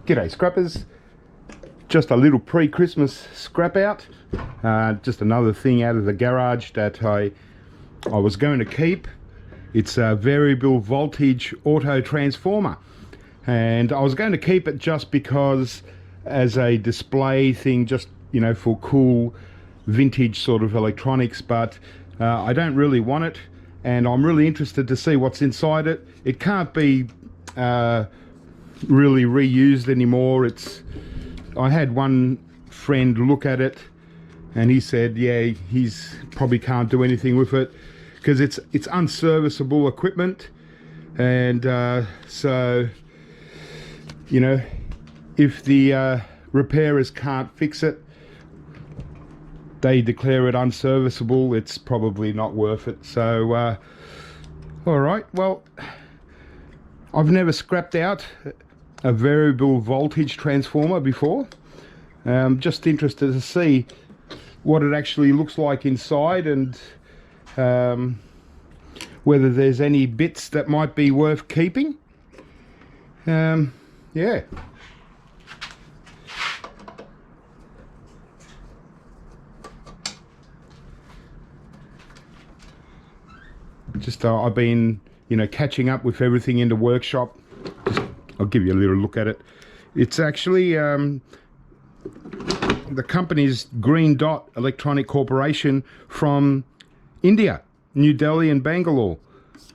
G'day scrappers, just a little pre-Christmas scrap out, just another thing out of the garage that I was going to keep. It's a variable voltage auto transformer, and I was going to keep it just because as a display thing, just for cool vintage sort of electronics, but I don't really want it, and I'm really interested to see what's inside it. It can't be really reused anymore. I had one friend look at it and he said he's probably can't do anything with it because it's unserviceable equipment, and so if the repairers can't fix it, they declare it unserviceable, it's probably not worth it. So all right, well, I've never scrapped out a variable voltage transformer before. I'm just interested to see what it actually looks like inside, and whether there's any bits that might be worth keeping. Yeah. Just I've been catching up with everything in the workshop. I'll give you a little look at it. It's actually the company's Green Dot Electronic Corporation from India, New Delhi and Bangalore.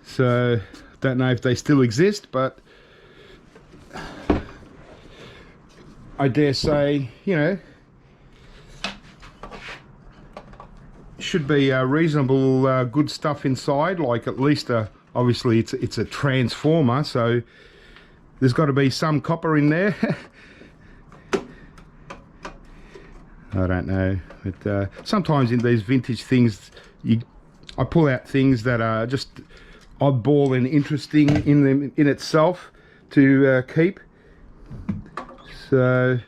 So don't know if they still exist, but I dare say should be reasonable good stuff inside. Like at least obviously it's a transformer, so there's got to be some copper in there. I don't know, but sometimes in these vintage things I pull out things that are just oddball and interesting in itself to keep. So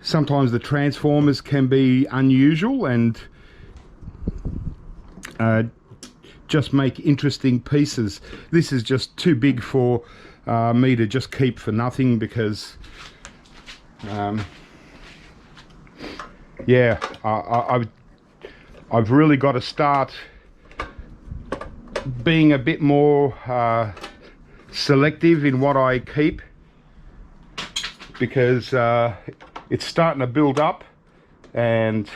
sometimes the transformers can be unusual and just make interesting pieces. This is just too big for me to just keep for nothing, because yeah, I've really got to start being a bit more selective in what I keep, because it's starting to build up and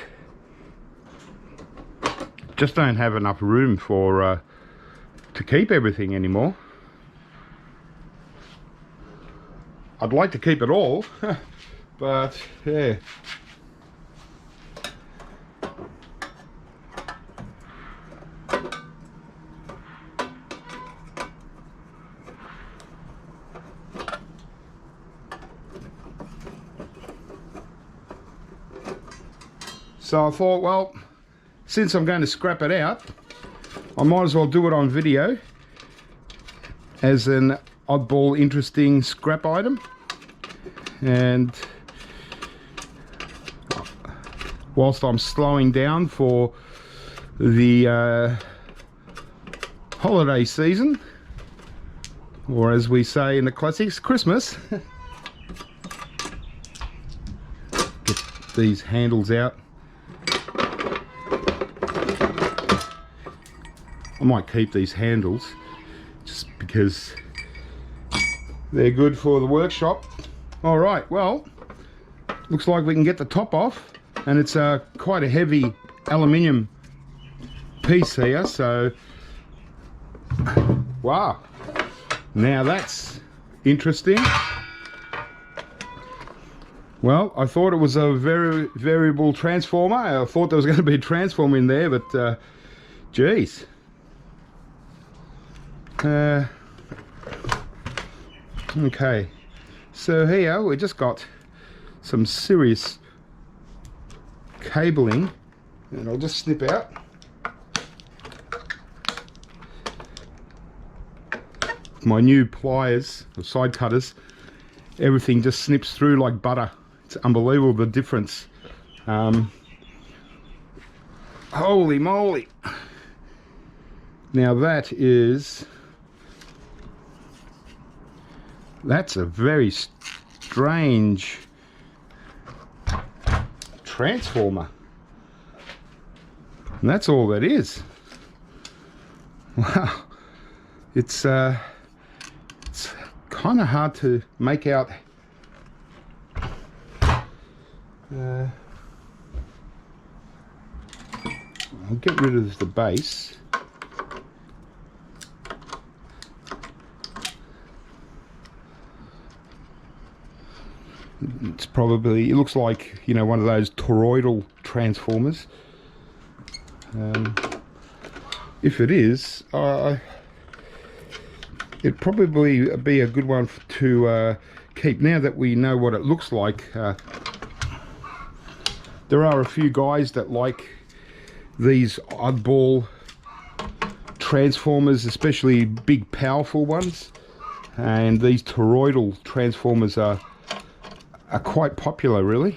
just don't have enough room for to keep everything anymore. I'd like to keep it all, but yeah. So I thought, well, since I'm going to scrap it out, I might as well do it on video as an oddball interesting scrap item. And whilst I'm slowing down for the holiday season, or as we say in the classics, Christmas, get these handles out. I might keep these handles just because they're good for the workshop. All right, well, looks like we can get the top off, and it's quite a heavy aluminium piece here, so wow, now that's interesting. Well, I thought it was a very variable transformer. I thought there was going to be a transformer in there, but geez. Okay, so here we just got some serious cabling, and I'll just snip out. My new pliers, or side cutters, everything just snips through like butter. It's unbelievable the difference. Holy moly. Now that's a very strange transformer. And that's all that is. Wow. It's kind of hard to make out. I'll get rid of the base. It's probably, it looks like, you know, one of those toroidal transformers. If it is, it'd probably be a good one to keep. Now that we know what it looks like, there are a few guys that like these oddball transformers, especially big powerful ones, and these toroidal transformers are quite popular, really.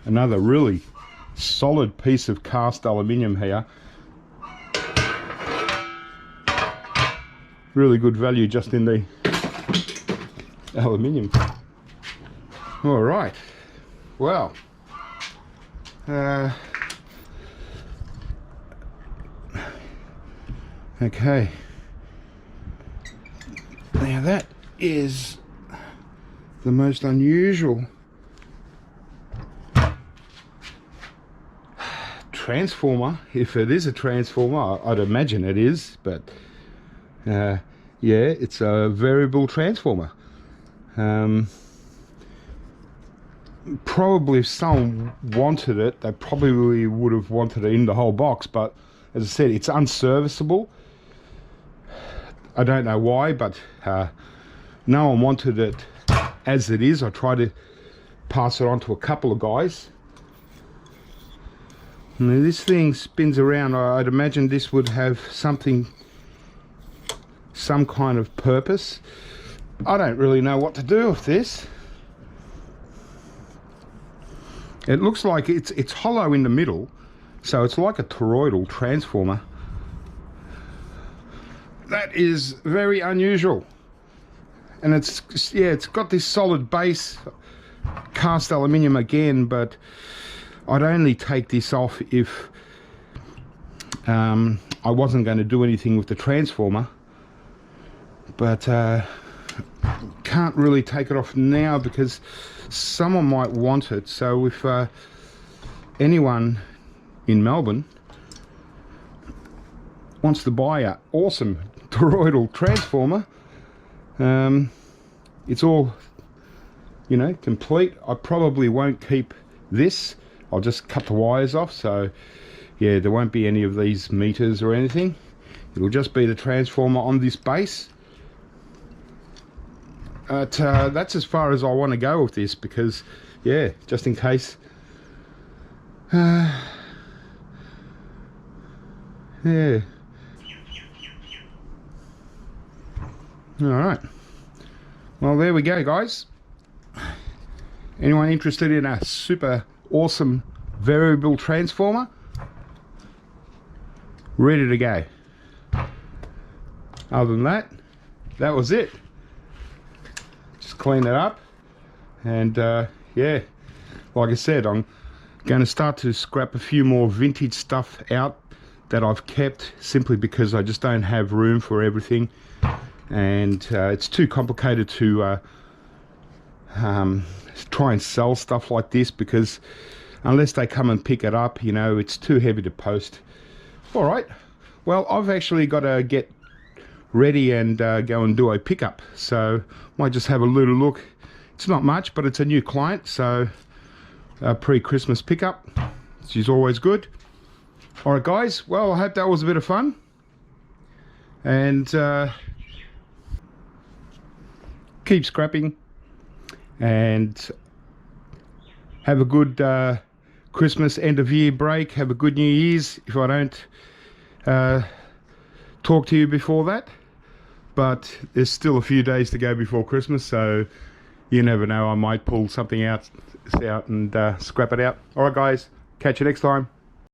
Another really solid piece of cast aluminium here. Really good value just in the aluminium. All right, well, okay, now that is the most unusual transformer, if it is a transformer. I'd imagine it is, but yeah, it's a variable transformer. Probably if someone wanted it, they probably would have wanted it in the whole box, but as I said, it's unserviceable. I don't know why, but no one wanted it as it is. I tried to pass it on to a couple of guys. Now this thing spins around. I'd imagine this would have some kind of purpose. I don't really know what to do with this. It looks like it's hollow in the middle, so it's like a toroidal transformer. That is very unusual. And it's, yeah, it's got this solid base, cast aluminium again, but I'd only take this off if I wasn't going to do anything with the transformer. But can't really take it off now because someone might want it. So if anyone in Melbourne wants to buy an awesome toroidal transformer, it's all, you know, complete. I probably won't keep this. I'll just cut the wires off, so yeah, there won't be any of these meters or anything. It'll just be the transformer on this base. But that's as far as I want to go with this, because yeah, just in case. Yeah. Alright. Well, there we go, guys. Anyone interested in a super awesome variable transformer? Ready to go. Other than that, that was it. Just clean it up, and yeah, like I said, I'm going to start to scrap a few more vintage stuff out that I've kept, simply because I just don't have room for everything, and it's too complicated to try and sell stuff like this, because unless they come and pick it up, you know, it's too heavy to post. All right, well, I've actually got to get ready and go and do a pickup, so might just have a little look. It's not much, but it's a new client, so a pre-Christmas pickup, which is always good. All right, guys, well, I hope that was a bit of fun, and keep scrapping, and have a good Christmas, end of year break. Have a good New Year's if I don't talk to you before that, but there's still a few days to go before Christmas, so you never know, I might pull something out and scrap it out. All right guys, catch you next time.